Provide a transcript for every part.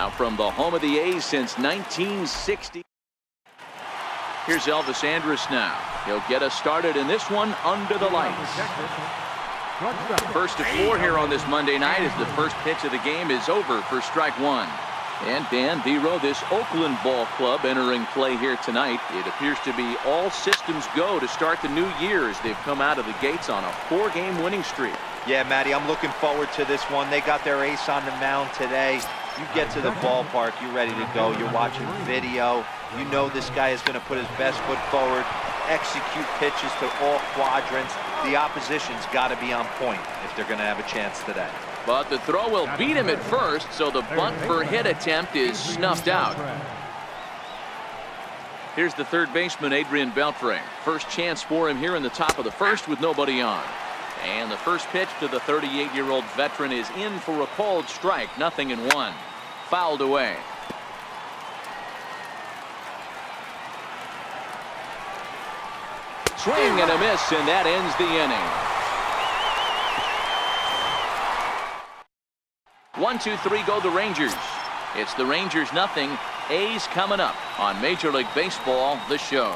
now from the home of the A's since 1960. Here's Elvis Andrus now. He'll get us started in this one under the lights. First of 4 here on this Monday night as the first pitch of the game is over for strike 1. And Dan Vero, this Oakland ball club entering play here tonight. It appears to be all systems go to start the new year as they've come out of the gates on a 4-game winning streak. Yeah, Matty, I'm looking forward to this one. They got their ace on the mound today. You get to the ballpark, you're ready to go. You're watching video. You know this guy is going to put his best foot forward, execute pitches to all quadrants. The opposition's got to be on point if they're going to have a chance today. But the throw will beat him at first, so the bunt for hit attempt is snuffed out. Here's the third baseman, Adrian Beltre. First chance for him here in the top of the first with nobody on. And the first pitch to the 38-year-old veteran is in for a called strike, 0-1. Fouled away. Swing and a miss, and that ends the inning. 1-2-3 go the Rangers. It's the Rangers 0. A's coming up on Major League Baseball, the show.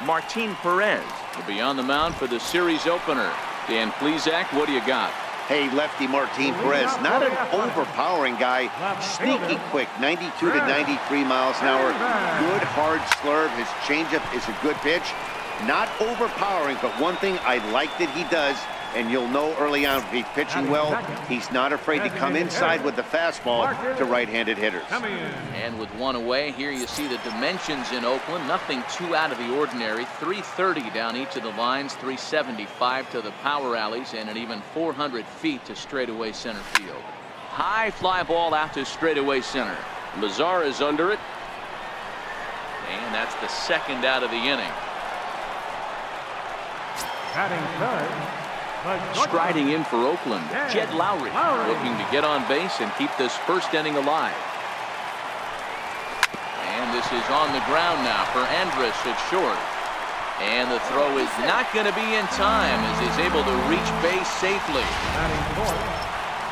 Martin Perez will be on the mound for the series opener. Dan Plesac, what do you got? Hey, lefty Martin Perez, not an overpowering guy, sneaky quick, 92 to 93 miles an hour. Good hard slurve. His changeup is a good pitch. Not overpowering, but one thing I like that he does, and you'll know early on if he's pitching well, he's not afraid to come inside with the fastball to right-handed hitters. And with one away, here you see the dimensions in Oakland. Nothing too out of the ordinary. 330 down each of the lines, 375 to the power alleys, and an even 400 feet to straightaway center field. High fly ball out to straightaway center. Lazar is under it. And that's the second out of the inning. Striding in for Oakland, Jed Lowry, looking to get on base and keep this first inning alive. And this is on the ground now for Andrus at short. And the throw is not going to be in time as he's able to reach base safely.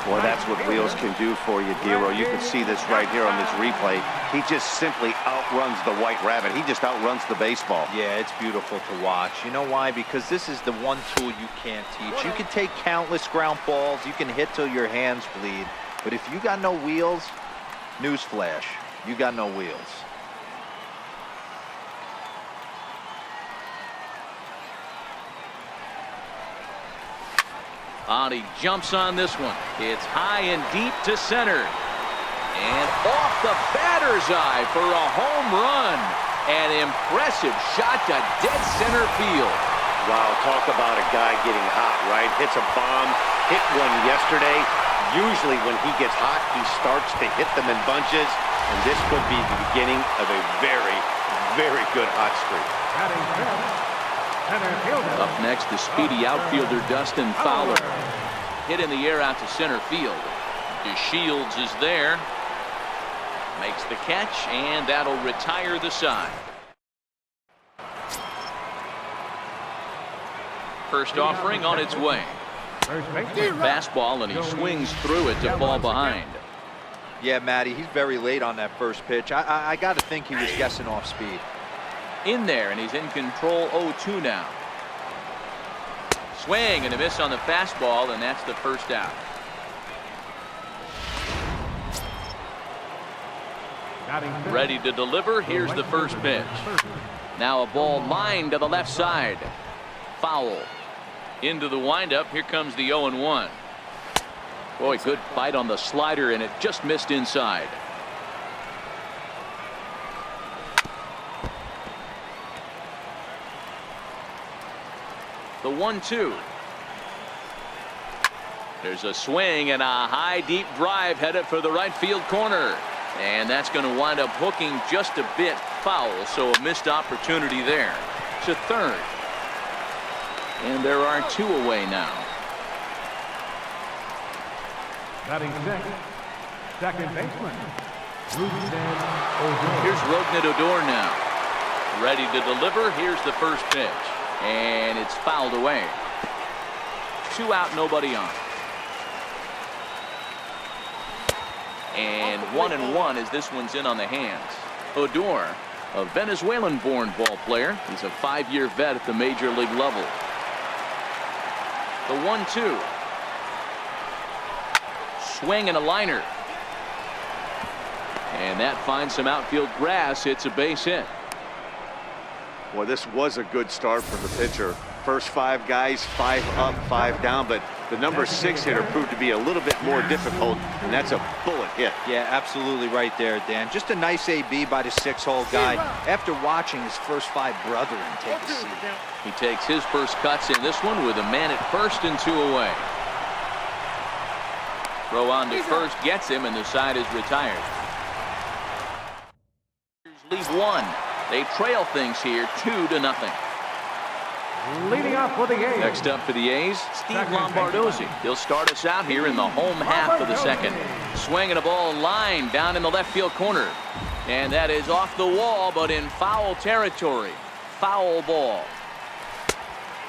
Well, that's what wheels can do for you, Dero. You can see this right here on this replay. He just simply outruns the White Rabbit. He just outruns the baseball. Yeah, it's beautiful to watch. You know why? Because this is the one tool you can't teach. You can take countless ground balls. You can hit till your hands bleed. But if you got no wheels, newsflash, you got no wheels. He jumps on this one. It's high and deep to center. And off the batter's eye for a home run. An impressive shot to dead center field. Wow, talk about a guy getting hot, right? Hits a bomb, hit one yesterday. Usually when he gets hot, he starts to hit them in bunches. And this could be the beginning of a very, very good hot streak. Up next, the speedy outfielder Dustin Fowler. Hit in the air out to center field. DeShields is there. Makes the catch, and that'll retire the side. First offering on its way. Fastball, and he swings through it to fall behind. Yeah, Matty, he's very late on that first pitch. I got to think he was guessing off speed. In there, and he's in control 0-2 now. Swing and a miss on the fastball, and that's the first out. Ready to deliver. Here's the first pitch. Now a ball lined to the left side. Foul. Into the windup. Here comes the 0-1. Boy, good bite on the slider, and it just missed inside. The 1-2. There's a swing and a high deep drive headed for the right field corner. And that's going to wind up hooking just a bit foul, so a missed opportunity there. To third. And there are 2 away now. Batting second baseman. Here's Rougned Odor now. Ready to deliver. Here's the first pitch. And it's fouled away. 2 out, nobody on. And 1-1 as this one's in on the hands. Odor, a Venezuelan-born ball player. He's a 5-year vet at the major league level. The 1-2. Swing and a liner. And that finds some outfield grass. It's a base hit. Well, this was a good start from the pitcher. First 5 guys, 5 up, 5 down, but the number 6 hitter proved to be a little bit more difficult, and that's a bullet hit. Yeah, absolutely right there, Dan. Just a nice AB by the 6-hole guy after watching his first 5 brethren take a seat. He takes his first cuts in this one with a man at first and 2 away. Throw on to first gets him, and the side is retired. Leave 1. They trail things here 2-0. Leading off for the A's. Next up for the A's, Steve Lombardozzi. He'll start us out here in the home half of the second. Swinging a ball line down in the left field corner. And that is off the wall, but in foul territory. Foul ball.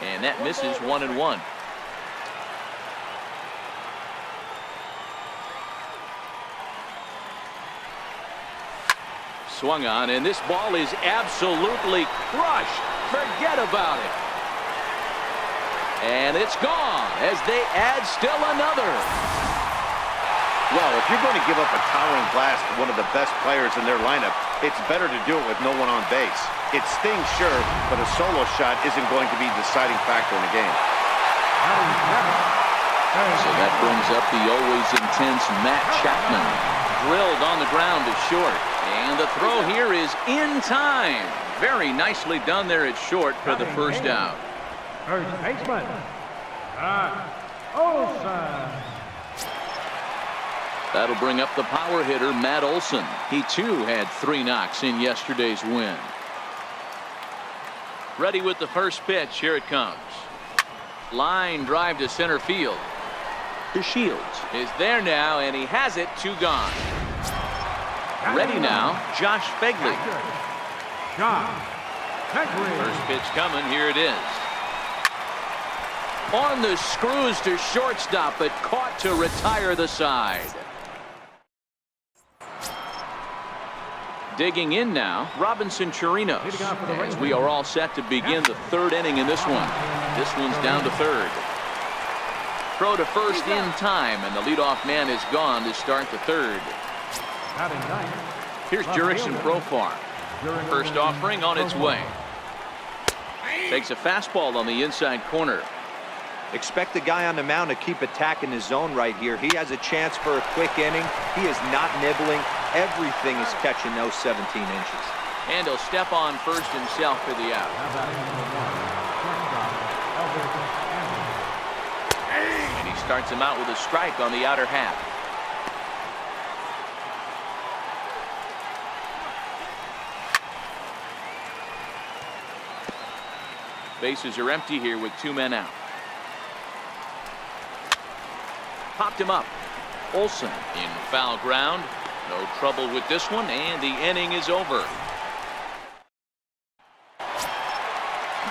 And that misses 1-1. Swung on, and this ball is absolutely crushed. Forget about it. And it's gone as they add still another. Well, if you're going to give up a towering blast to one of the best players in their lineup, it's better to do it with no one on base. It stings, sure, but a solo shot isn't going to be the deciding factor in the game. So that brings up the always intense Matt Chapman. Drilled on the ground to short. And the throw here is in time. Very nicely done there at short for the first out. First baseman, Olson. That'll bring up the power hitter, Matt Olson. He, too, had 3 knocks in yesterday's win. Ready with the first pitch. Here it comes. Line drive to center field. The Shields is there now, and he has it. 2 gone. Ready now, Josh Begley. First pitch coming. Here it is. On the screws to shortstop, but caught to retire the side. Digging in now, Robinson Chirinos, as we are all set to begin the 3rd inning in this one. This one's down to 3rd. Throw to first in time, and the leadoff man is gone to start the 3rd. Here's Jurickson Profar. First offering on its way. Takes a fastball on the inside corner. Expect the guy on the mound to keep attacking his zone right here. He has a chance for a quick inning. He is not nibbling. Everything is catching those 17 inches. And he'll step on first himself for the out. And he starts him out with a strike on the outer half. Bases are empty here with 2 men out. Popped him up. Olson in foul ground. No trouble with this one, and the inning is over.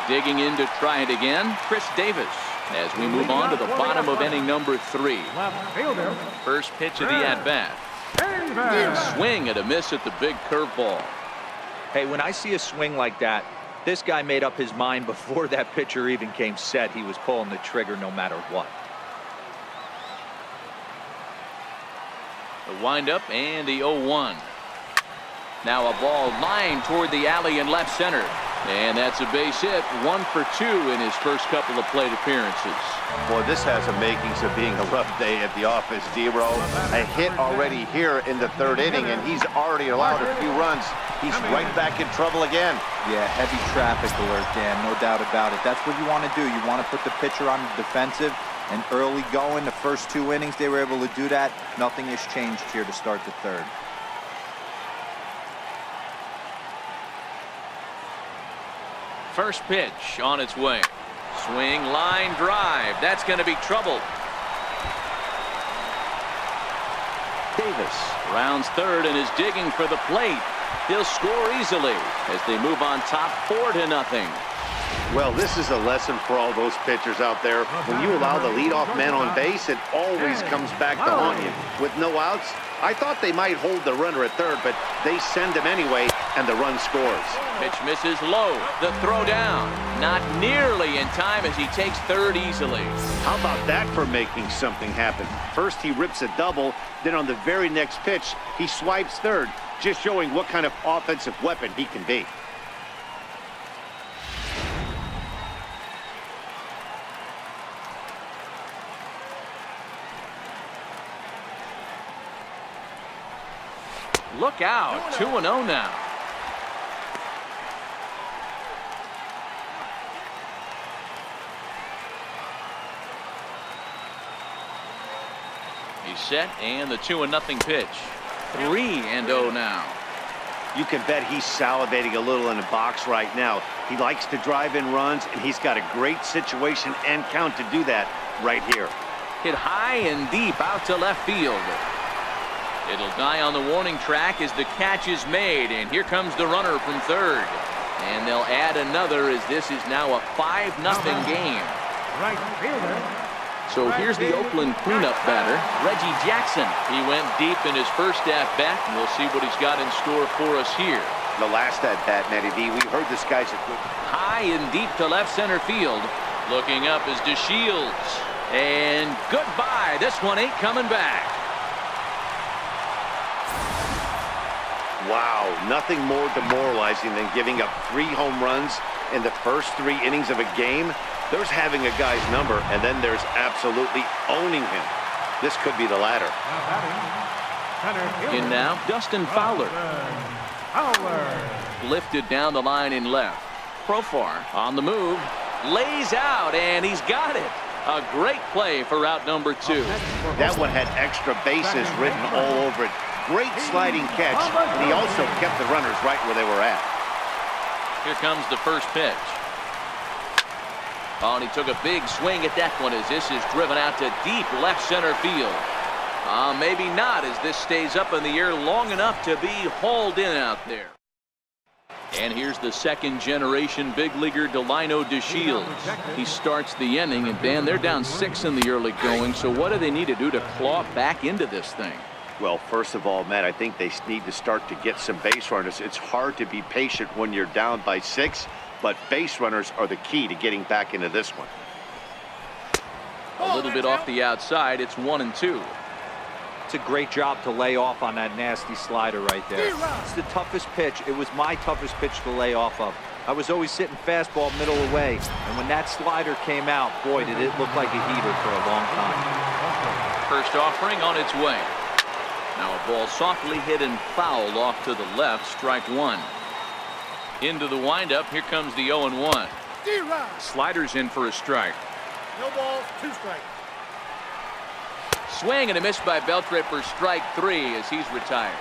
Digging in to try it again, Chris Davis, as we move on to the bottom of inning number 3. First pitch of the at-bat. Swing and a miss at the big curveball. Hey, when I see a swing like that, this guy made up his mind before that pitcher even came set. He was pulling the trigger no matter what. The windup and the 0-1. Now a ball lined toward the alley in left center. And that's a base hit. 1 for 2 in his first couple of plate appearances. Boy, this has the makings of being a rough day at the office, Dero. A hit already here in the 3rd inning, and he's already allowed a few runs. He's right back in trouble again. Yeah, heavy traffic alert, Dan, no doubt about it. That's what you want to do. You want to put the pitcher on the defensive and early going. The first 2 innings, they were able to do that. Nothing has changed here to start the 3rd. First pitch on its way. Swing, line, drive. That's going to be trouble. Davis rounds 3rd and is digging for the plate. He'll score easily as they move on top 4-0. Well, this is a lesson for all those pitchers out there. When you allow the leadoff man on base, it always comes back to haunt you. With no outs, I thought they might hold the runner at third, but they send him anyway, and the run scores. Pitch misses low. The throw down. Not nearly in time as he takes third easily. How about that for making something happen? First, he rips a double. Then on the very next pitch, he swipes third, just showing what kind of offensive weapon he can be. Look out. 2-0 now. He's set, and the 2-0 pitch. 3-0 now. You can bet he's salivating a little in the box right now. He likes to drive in runs, and he's got a great situation and count to do that right here. Hit high and deep out to left field. It'll die on the warning track as the catch is made, and here comes the runner from third. And they'll add another as this is now a 5-0 game. Right fielder. So here's the Oakland cleanup batter, Reggie Jackson. He went deep in his first at-bat, and we'll see what he's got in store for us here. The last at-bat, Matty V, we heard this guy's a good... High and deep to left center field. Looking up is DeShields. And goodbye. This one ain't coming back. Wow, nothing more demoralizing than giving up 3 home runs in the first 3 innings of a game. There's having a guy's number, and then there's absolutely owning him. This could be the latter. In now, Dustin Fowler. Lifted down the line in left. Profar on the move. Lays out, and he's got it. A great play for route number 2. That one had extra bases written all over it. Great sliding catch, and he also kept the runners right where they were at. Here comes the first pitch. Oh, and he took a big swing at that one as this is driven out to deep left center field. Maybe not as this stays up in the air long enough to be hauled in out there. And here's the second generation big leaguer Delino DeShields. He starts the inning, and Dan, they're down 6 in the early going, so what do they need to do to claw back into this thing? Well, first of all, Matt, I think they need to start to get some base runners. It's hard to be patient when you're down by 6, but base runners are the key to getting back into this one. A little bit off the outside. It's 1-2. It's a great job to lay off on that nasty slider right there. It's the toughest pitch. It was my toughest pitch to lay off of. I was always sitting fastball middle away, and when that slider came out, boy, did it look like a heater for a long time. First offering on its way. Now a ball softly hit and fouled off to the left. Strike 1. Into the windup. Here comes the 0-1. Sliders in for a strike. No balls, 2 strikes. Swing and a miss by Beltre for strike 3 as he's retired.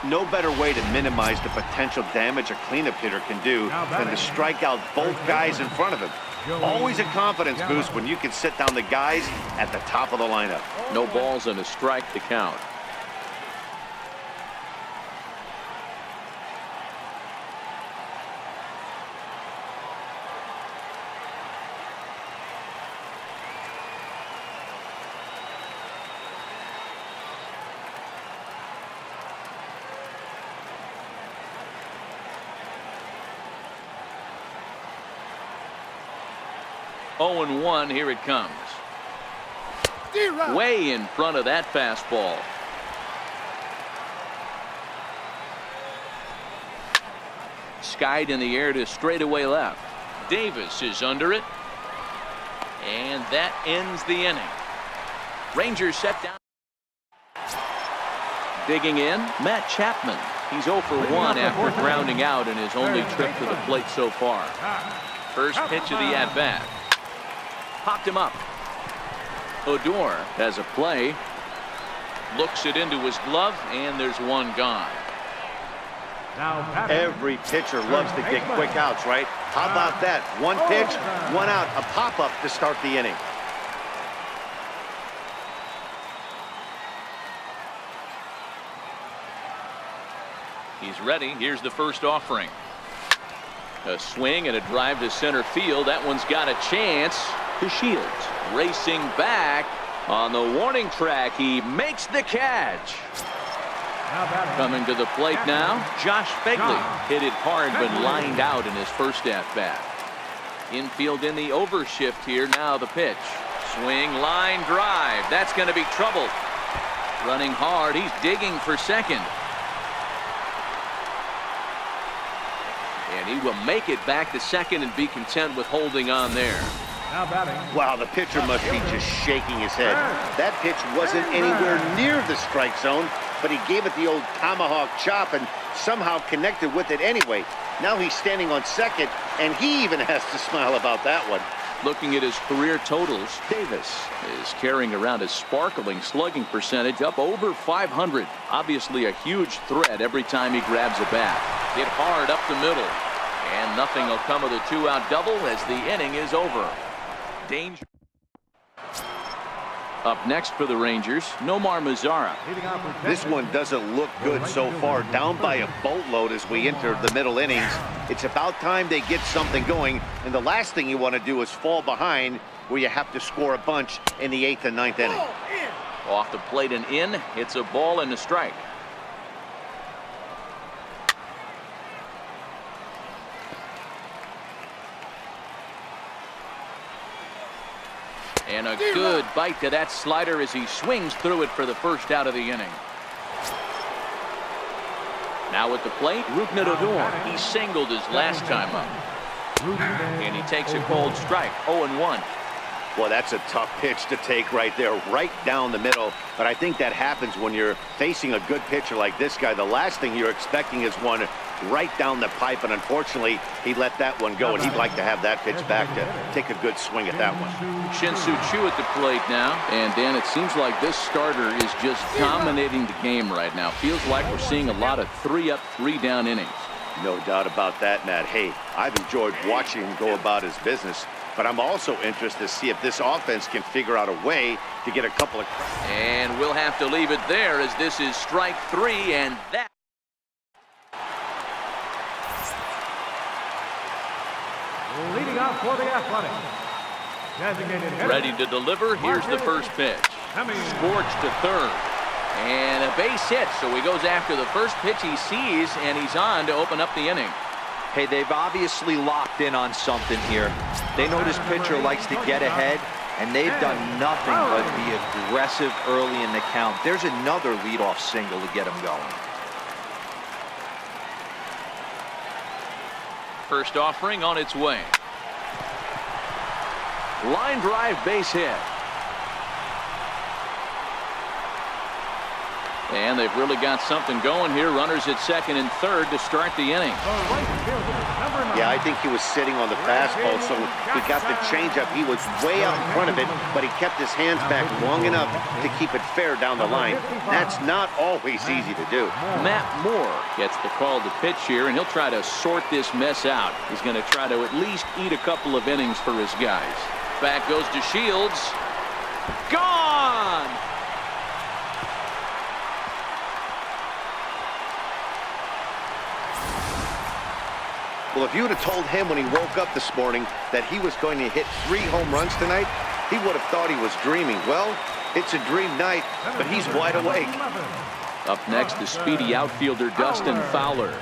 No better way to minimize the potential damage a cleanup hitter can do than to strike out both guys in front of him. Always a confidence boost when you can sit down the guys at the top of the lineup. No balls and a strike to count. Oh, and 1, here it comes. Way in front of that fastball. Skied in the air to straightaway left. Davis is under it. And that ends the inning. Rangers set down. Digging in, Matt Chapman. He's 0 for 1 after grounding out in his only trip to the plate so far. First pitch of the at-bat. Popped him up. Odor has a play. Looks it into his glove, and there's 1 gone. Every pitcher loves to get quick outs, right? How about that? 1 pitch, 1 out, a pop-up to start the inning. He's ready. Here's the first offering. A swing and a drive to center field. That one's got a chance. To Shields racing back on the warning track. He makes the catch. Coming to the plate now, Josh Begley. Hit it hard but lined out in his first at-bat. Infield in the overshift here. Now the pitch. Swing, line drive. That's going to be trouble. Running hard. He's digging for second. And he will make it back to second and be content with holding on there. Wow, the pitcher must be just shaking his head. That pitch wasn't anywhere near the strike zone, but he gave it the old tomahawk chop and somehow connected with it anyway. Now he's standing on second, and he even has to smile about that one. Looking at his career totals, Davis is carrying around his sparkling slugging percentage up over 500. Obviously a huge threat every time he grabs a bat. Hit hard up the middle. And nothing will come of the two-out double as the inning is over. Danger. Up next for the Rangers, Nomar Mazara. This one doesn't look good so far. Down by a boatload as we enter the middle innings. It's about time they get something going, and the last thing you want to do is fall behind where you have to score a bunch in the 8th and 9th inning. Off the plate and in. It's a ball and a strike. And a good bite to that slider as he swings through it for the first out of the inning. Now at the plate, Rougned Odor. He singled his last time up. And he takes a cold strike, 0-1. Well, that's a tough pitch to take right there, right down the middle. But I think that happens when you're facing a good pitcher like this guy. The last thing you're expecting is one right down the pipe, and unfortunately, he let that one go, and he'd like to have that pitch back to take a good swing at that one. Shin-Soo Choo at the plate now. And, Dan, it seems like this starter is just dominating the game right now. Feels like we're seeing a lot of 3-up, 3-down innings. No doubt about that, Matt. Hey, I've enjoyed watching him go about his business, but I'm also interested to see if this offense can figure out a way to get a couple of... And we'll have to leave it there as this is strike 3, and that... Leading off for the Athletics. Designated hitter. Ready to deliver. Here's the first pitch. Scorched to third. And a base hit, so he goes after the first pitch he sees, and he's on to open up the inning. Hey, they've obviously locked in on something here. They know this pitcher likes to get ahead, and they've done nothing but be aggressive early in the count. There's another leadoff single to get him going. First offering on its way. Line drive, base hit. And they've really got something going here. Runners at second and third to start the inning. Yeah, I think he was sitting on the fastball, so he got the changeup. He was way out in front of it, but he kept his hands back long enough to keep it fair down the line. That's not always easy to do. Matt Moore gets the call to pitch here, and he'll try to sort this mess out. He's going to try to at least eat a couple of innings for his guys. Back goes to Shields. Gone! Well, if you would have told him when he woke up this morning that he was going to hit 3 home runs tonight, he would have thought he was dreaming. Well, it's a dream night, but he's wide awake. Up next, the speedy outfielder Dustin Fowler,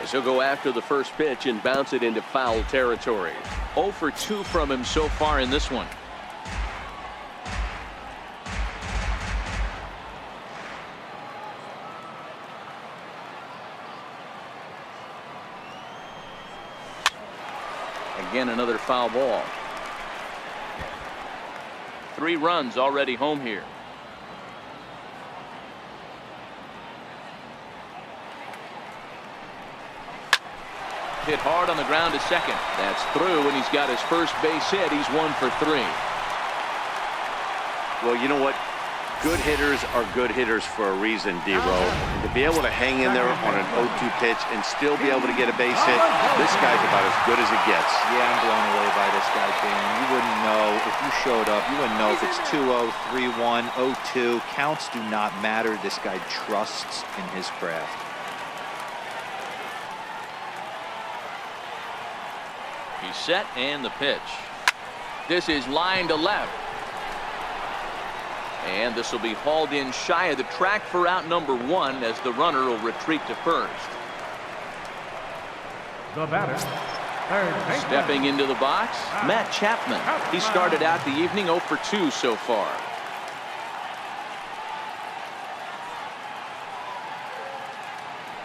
as he'll go after the first pitch and bounce it into foul territory. 0 for 2 from him so far in this one. Again, another foul ball. 3 runs already home here. Hit hard on the ground to second. That's through, and he's got his first base hit. He's 1 for 3. Well, you know what? Good hitters are good hitters for a reason, D-Row. To be able to hang in there on an 0-2 pitch and still be able to get a base hit, this guy's about as good as it gets. Yeah, I'm blown away by this guy, Dan. You wouldn't know if you showed up. You wouldn't know if it's 2-0, 3-1, 0-2. Counts do not matter. This guy trusts in his craft. He's set and the pitch. This is line to left. And this will be hauled in shy of the track for out number 1 as the runner will retreat to first. The batter, third baseman. Stepping into the box, Matt Chapman. He started out the evening 0 for 2 so far.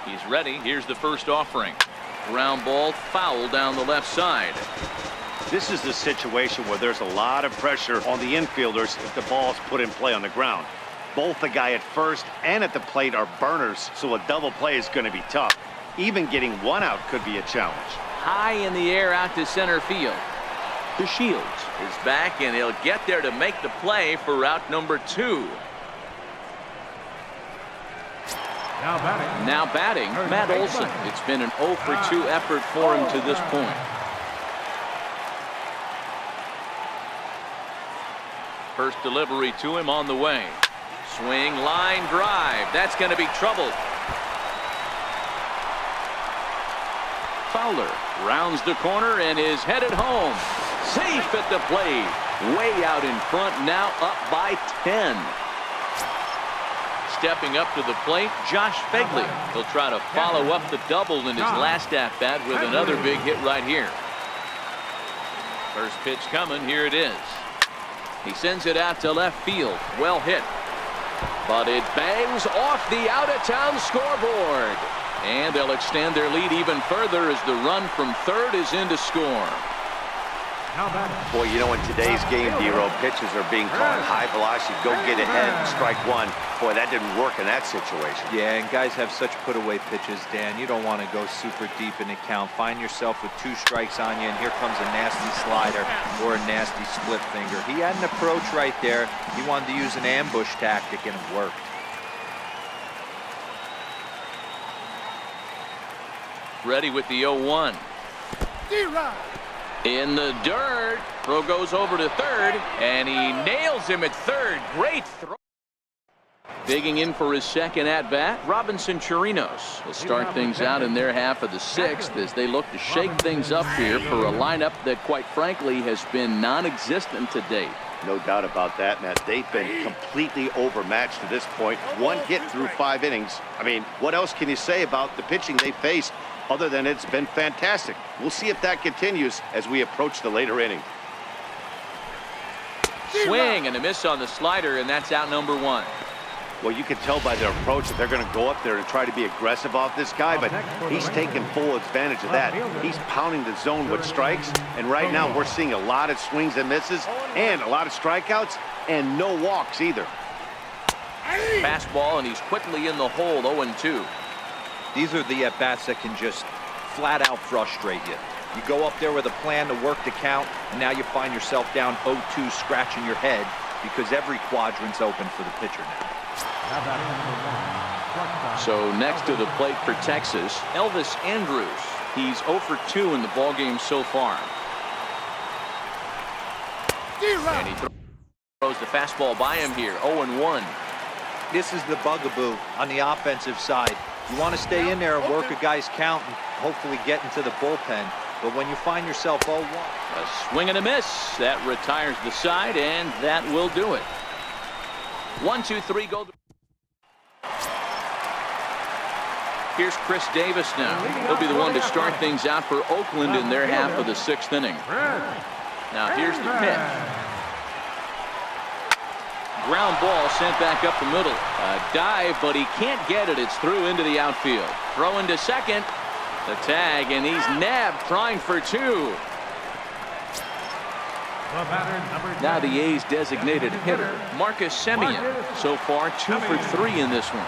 He's ready. Here's the first offering. Ground ball foul down the left side. This is the situation where there's a lot of pressure on the infielders if the ball's put in play on the ground. Both the guy at first and at the plate are burners, so a double play is going to be tough. Even getting one out could be a challenge. High in the air out to center field. DeShields is back, and he'll get there to make the play for route number 2. Now batting, Matt Olson. It's been an 0 for 2 effort for him to this point. First delivery to him on the way. Swing, line drive. That's going to be trouble. Fowler rounds the corner and is headed home. Safe at the plate. Way out in front, now up by 10. Stepping up to the plate, Josh Fegley. He'll try to follow up the double in his last at-bat with another big hit right here. First pitch coming, here it is. He sends it out to left field. Well hit. But it bangs off the out-of-town scoreboard. And they'll extend their lead even further as the run from third is in to score. Boy, you know, in today's game, D-Row, pitches are being caught high velocity. Go get ahead and strike one. Boy, that didn't work in that situation. Yeah, and guys have such put-away pitches, Dan. You don't want to go super deep in the count. Find yourself with 2 strikes on you, and here comes a nasty slider or a nasty split finger. He had an approach right there. He wanted to use an ambush tactic, and it worked. Ready with the 0-1. In the dirt. Throw goes over to third, and he nails him at third. Great throw. Digging in for his second at-bat, Robinson Chirinos will start things out in their half of the 6th as they look to shake things up here for a lineup that, quite frankly, has been non-existent to date. No doubt about that, Matt. They've been completely overmatched to this point. 1 hit through 5 innings. I mean, what else can you say about the pitching they faced other than it's been fantastic? We'll see if that continues as we approach the later inning. Swing and a miss on the slider, and that's out number 1. Well, you can tell by their approach that they're going to go up there and try to be aggressive off this guy, but he's taking full advantage of that. He's pounding the zone with strikes, and right now we're seeing a lot of swings and misses and a lot of strikeouts and no walks either. Fastball, and he's quickly in the hole, 0-2. These are the at-bats that can just flat out frustrate you. You go up there with a plan to work the count, and now you find yourself down 0-2 scratching your head because every quadrant's open for the pitcher now. So next to the plate for Texas, Elvis Andrus. He's 0 for 2 in the ballgame so far. And he throws the fastball by him here, 0-1. This is the bugaboo on the offensive side. You want to stay in there and work a guy's count and hopefully get into the bullpen. But when you find yourself 0-1. A swing and a miss. That retires the side, and that will do it. 1, 2, 3, go. Here's Chris Davis now. He'll be the one to start things out for Oakland in their half of the 6th inning. Now here's the pitch. Ground ball sent back up the middle. A dive, but he can't get it. It's through into the outfield. Throw into second. The tag, and he's nabbed, trying for 2. Now the A's designated hitter, Marcus Semien. So far, 2 for 3 in this one.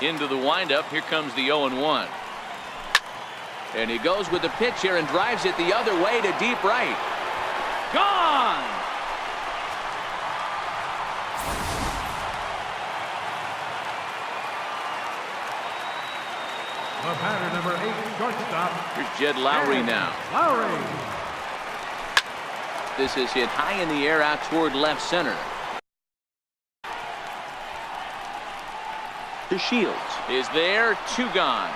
Into the windup. Here comes the 0-1. And he goes with the pitch here and drives it the other way to deep right. Gone! The batter, number 8, shortstop. Here's Jed Lowry now. Lowry. This is hit high in the air out toward left center. DeShields is there, 2 gone.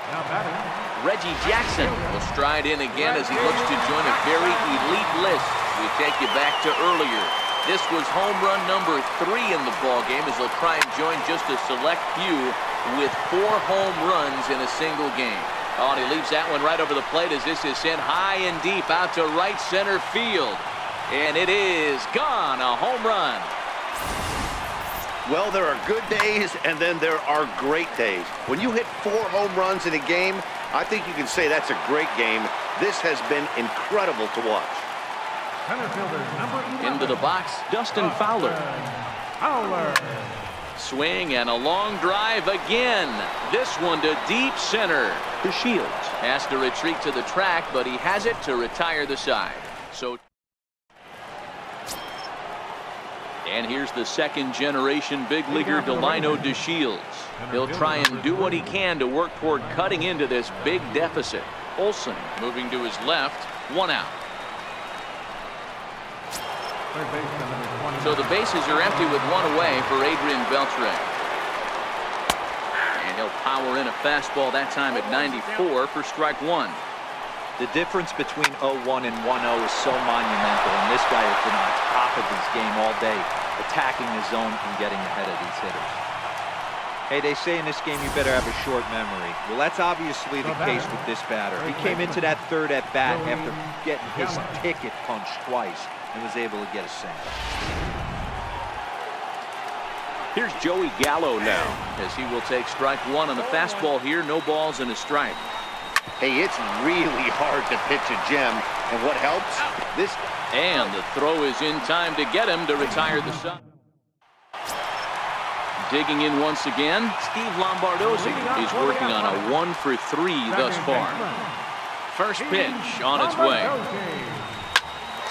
Now batting. Reggie Jackson will stride in again as he looks to join a very elite list. We take you back to earlier. This was home run number 3 in the ballgame as he'll try and join just a select few with 4 home runs in a single game. Oh, and he leaves that one right over the plate as this is sent high and deep out to right center field. And it is gone, a home run. Well, there are good days, and then there are great days. When you hit 4 home runs in a game, I think you can say that's a great game. This has been incredible to watch. Center fielder number 11. Into the box, Dustin Fowler. Fowler. Swing and a long drive again. This one to deep center. DeShields has to retreat to the track, but he has it to retire the side. And here's the second-generation big leaguer, Delino DeShields. He'll try and do what he can to work toward cutting into this big deficit. Olsen moving to his left, 1 out. So the bases are empty with 1 away for Adrian Beltre. And he'll power in a fastball that time at 94 for strike 1. The difference between 0-1 and 1-0 is so monumental, and this guy has been on top of his game all day, attacking the zone and getting ahead of these hitters. Hey, they say in this game you better have a short memory. Well, that's obviously the case with this batter. He came into that 3rd at bat after getting his ticket punched twice and was able to get a single. Here's Joey Gallo now as he will take strike 1 on the fastball here. No balls and a strike. Hey, it's really hard to pitch a gem, and what helps? This. And the throw is in time to get him to retire the side. Digging in once again, Steve Lombardozzi is working on a 1 for 3 thus far. First pitch on its way.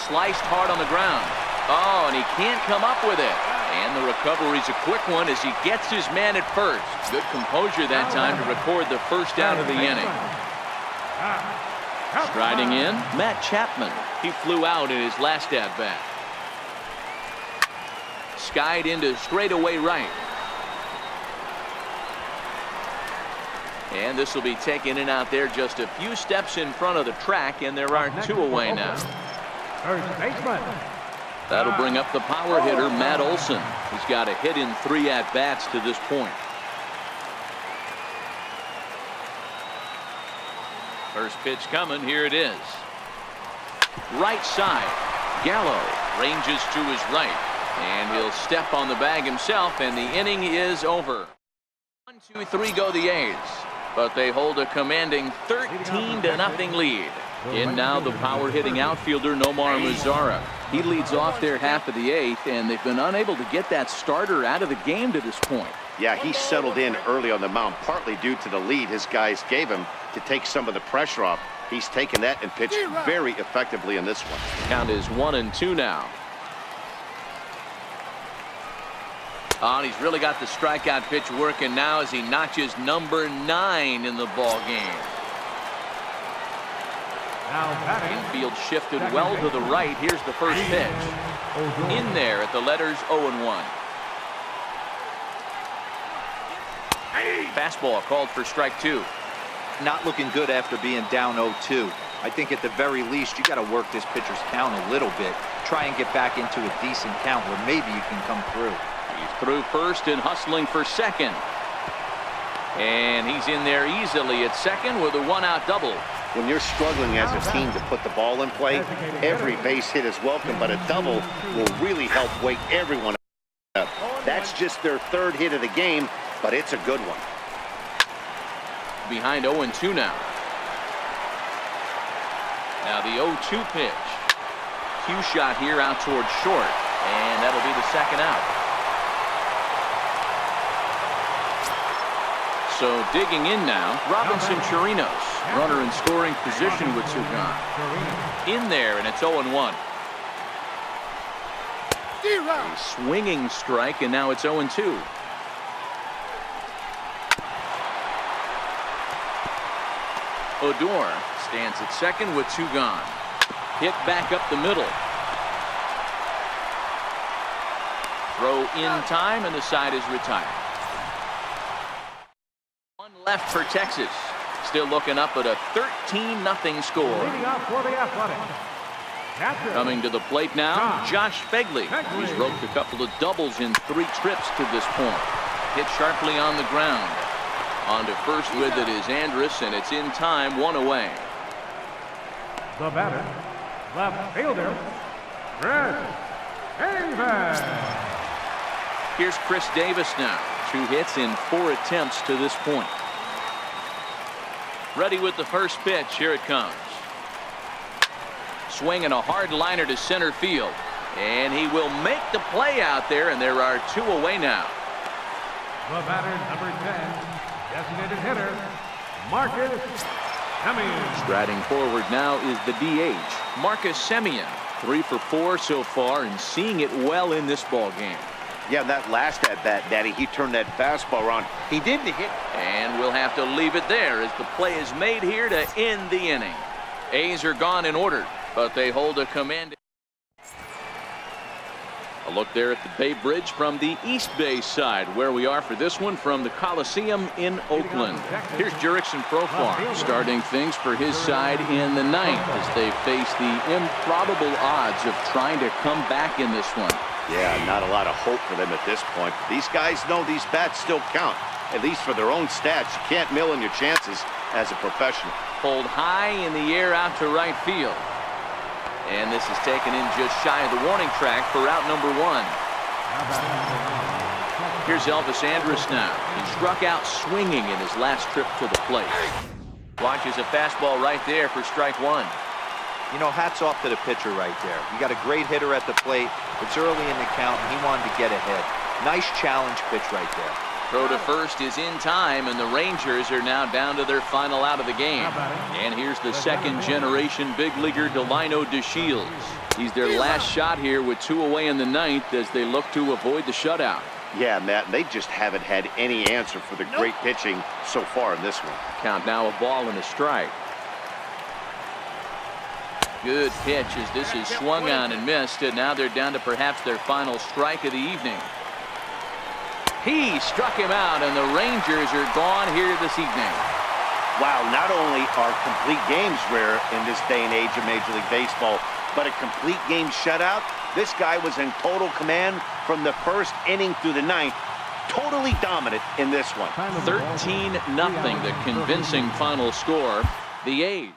Sliced hard on the ground. Oh, and he can't come up with it. And the recovery's a quick one as he gets his man at first. Good composure that time to record the first out of the inning. Striding in, Matt Chapman. He flew out in his last at-bat. Skied into straightaway right. And this will be taken in out there just a few steps in front of the track, and there are 2 away now. First baseman. That'll bring up the power hitter, Matt Olson. He's got a hit in 3 at-bats to this point. First pitch coming. Here it is. Right side. Gallo ranges to his right. And he'll step on the bag himself, and the inning is over. 1, 2, 3 go the A's. But they hold a commanding 13-0 lead. In now the power-hitting outfielder, Nomar Mazara. He leads off their half of the 8th, and they've been unable to get that starter out of the game to this point. Yeah, he settled in early on the mound, partly due to the lead his guys gave him to take some of the pressure off. He's taken that and pitched very effectively in this one. Count is 1-2 now. Oh, and he's really got the strikeout pitch working now as he notches number 9 in the ball game. Infield shifted well to the right. Here's the first pitch. In there at the letters 0-1. Fastball called for strike 2. Not looking good after being down 0-2. I think at the very least you got to work this pitcher's count a little bit. Try and get back into a decent count where maybe you can come through. He's through first and hustling for second. And he's in there easily at second with a 1-out double. When you're struggling as a team to put the ball in play, every base hit is welcome, but a double will really help wake everyone up. That's just their 3rd hit of the game, but it's a good one. Behind 0-2 now. Now the 0-2 pitch. Cue shot here out towards short, and that'll be the 2nd out. So digging in now, Robinson Chirinos, runner in scoring position with 2 gone. In there, and it's 0-1. A swinging strike, and now it's 0-2. Odor stands at second with 2 gone. Hit back up the middle. Throw in time, and the side is retired. One left for Texas. Still looking up at a 13-0 score. Leading off for the Athletics. Catcher. Coming to the plate now, Josh Begley. He's roped a couple of doubles in 3 trips to this point. Hit sharply on the ground. On to first with it is Andrus, and it's in time, 1 away. The batter, left fielder, Chris Davis. Here's Chris Davis now. 2 hits in 4 attempts to this point. Ready with the first pitch. Here it comes. Swinging a hard liner to center field. And he will make the play out there, and there are 2 away now. The batter, number 10, designated hitter, Marcus Semien. Striding forward now is the DH, Marcus Semien. 3 for 4 so far, and seeing it well in this ball game. Yeah, that last at-bat, Daddy, he turned that fastball around. He didn't hit. And we'll have to leave it there as the play is made here to end the inning. A's are gone in order, but they hold a command. A look there at the Bay Bridge from the East Bay side, where we are for this one from the Coliseum in Oakland. Here's Jurickson Profar starting things for his side in the 9th as they face the improbable odds of trying to come back in this one. Yeah, not a lot of hope for them at this point. These guys know these bats still count, at least for their own stats. You can't mill in your chances as a professional. Pulled high in the air out to right field. And this is taken in just shy of the warning track for out number 1. Here's Elvis Andrus now. He struck out swinging in his last trip to the plate. Watches a fastball right there for strike 1. You know, hats off to the pitcher right there. You got a great hitter at the plate. It's early in the count, and he wanted to get ahead. Nice challenge pitch right there. Throw to first is in time, and the Rangers are now down to their final out of the game. And here's the second-generation big leaguer Delino DeShields. He's their last shot here with 2 away in the 9th as they look to avoid the shutout. Yeah, Matt, they just haven't had any answer for the great pitching so far in this one. Count now, a ball and a strike. Good pitch as this is swung on and missed, and now they're down to perhaps their final strike of the evening. He struck him out, and the Rangers are gone here this evening. Wow, not only are complete games rare in this day and age of Major League Baseball, but a complete game shutout. This guy was in total command from the first inning through the 9th. Totally dominant in this one. 13-0, the convincing final score. The A's